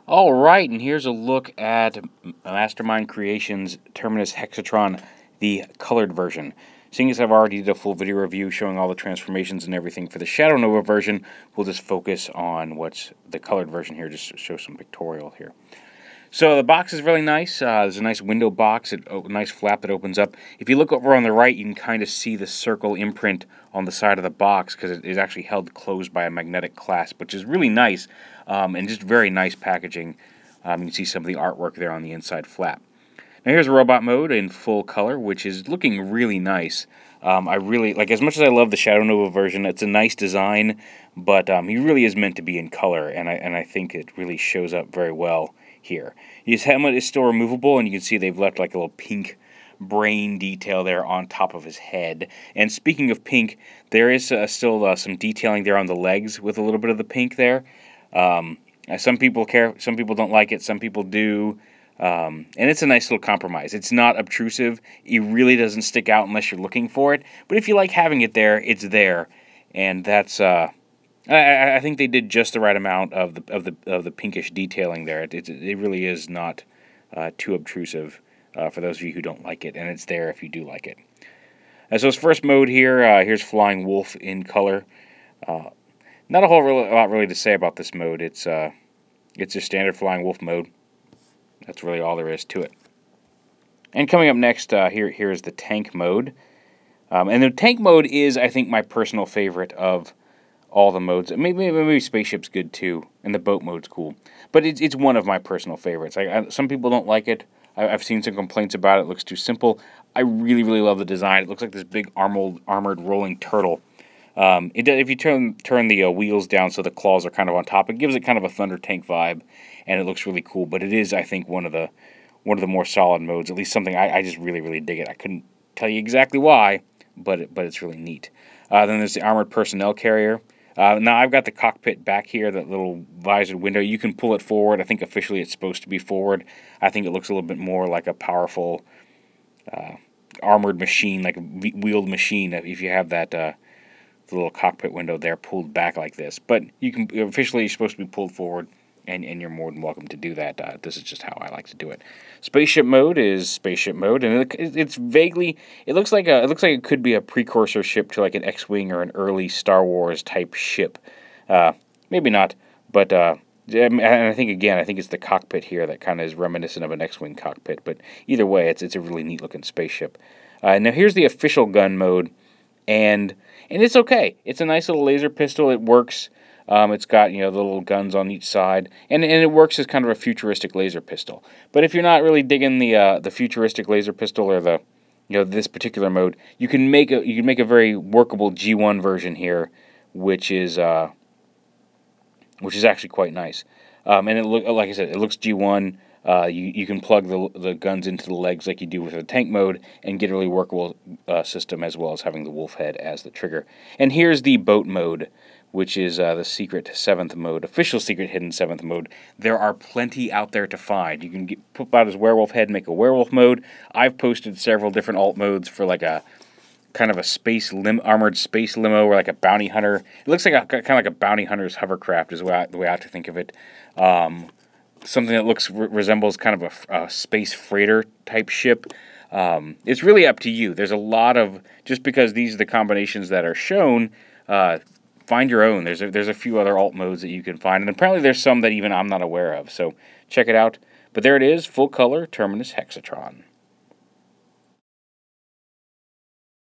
Alright, and here's a look at Mastermind Creations Terminus Hexatron, the colored version. Seeing as I've already did a full video review showing all the transformations and everything for the Shadow Nova version, we'll just focus on what's the colored version here, just to show some pictorial here. So the box is really nice. There's a nice window box, a nice flap that opens up. If you look over on the right, you can kind of see the circle imprint on the side of the box because it is actually held closed by a magnetic clasp, which is really nice and just very nice packaging. You can see some of the artwork there on the inside flap. Now here's robot mode in full color, which is looking really nice. I really, like, as much as I love the Shadow Nova version, it's a nice design, but he really is meant to be in color, and I think it really shows up very well here. His helmet is still removable, and you can see they've left like a little pink brain detail there on top of his head. And speaking of pink, there is still some detailing there on the legs with a little bit of the pink there. Some people care, some people don't like it, some people do. And it's a nice little compromise. It's not obtrusive. It really doesn't stick out unless you're looking for it. But if you like having it there, it's there, and that's I think they did just the right amount of the pinkish detailing there. It really is not too obtrusive for those of you who don't like it, and it's there if you do like it. So his first mode here, here's Flying Wolf in color. Not a whole lot really to say about this mode. It's your standard Flying Wolf mode. That's really all there is to it. And coming up next, here is the tank mode. And the tank mode is, I think, my personal favorite of all the modes. Maybe Spaceship's good too, and the boat mode's cool. But it's one of my personal favorites. Some people don't like it. I've seen some complaints about it. It looks too simple. I really, really love the design. It looks like this big armored rolling turtle. If you turn the wheels down so the claws are kind of on top, it gives it kind of a Thunder Tank vibe, and it looks really cool. But it is, I think, one of the more solid modes. At least something I just really, really dig it. I couldn't tell you exactly why, but it's really neat. Then there's the armored personnel carrier. Now I've got the cockpit back here, that little visored window. You can pull it forward. I think officially it's supposed to be forward. I think it looks a little bit more like a powerful armored machine, like a wheeled machine, if you have that the little cockpit window there pulled back like this. But you can officially, you're supposed to be pulled forward, and you're more than welcome to do that. This is just how I like to do it. Spaceship mode is Spaceship mode, and it's vaguely, it looks like it could be a precursor ship to like an X-wing or an early Star Wars type ship. Maybe not, but and I think it's the cockpit here that kind of is reminiscent of an X-wing cockpit. But either way, it's a really neat looking spaceship. Now here's the official gun mode, and it's okay. It's a nice little laser pistol. It works. It's got, the little guns on each side, and it works as kind of a futuristic laser pistol. But if you're not really digging the futuristic laser pistol or the this particular mode, you can make a very workable G1 version here, which is actually quite nice. And like I said, it looks G1. You can plug the guns into the legs like you do with the tank mode and get a really workable system, as well as having the wolf head as the trigger. And here's the boat mode, which is the secret 7th mode, official secret hidden 7th mode. There are plenty out there to find. You can put out his werewolf head, make a werewolf mode. I've posted several different alt modes for like a kind of a armored space limo, or like a bounty hunter. It looks like kind of like a bounty hunter's hovercraft is the way I like to think of it. Something that resembles kind of a space freighter type ship. It's really up to you. There's a lot of, just because these are the combinations that are shown, find your own. There's a few other alt modes that you can find, and apparently there's some that even I'm not aware of. So check it out. But there it is, full color Terminus Hexatron.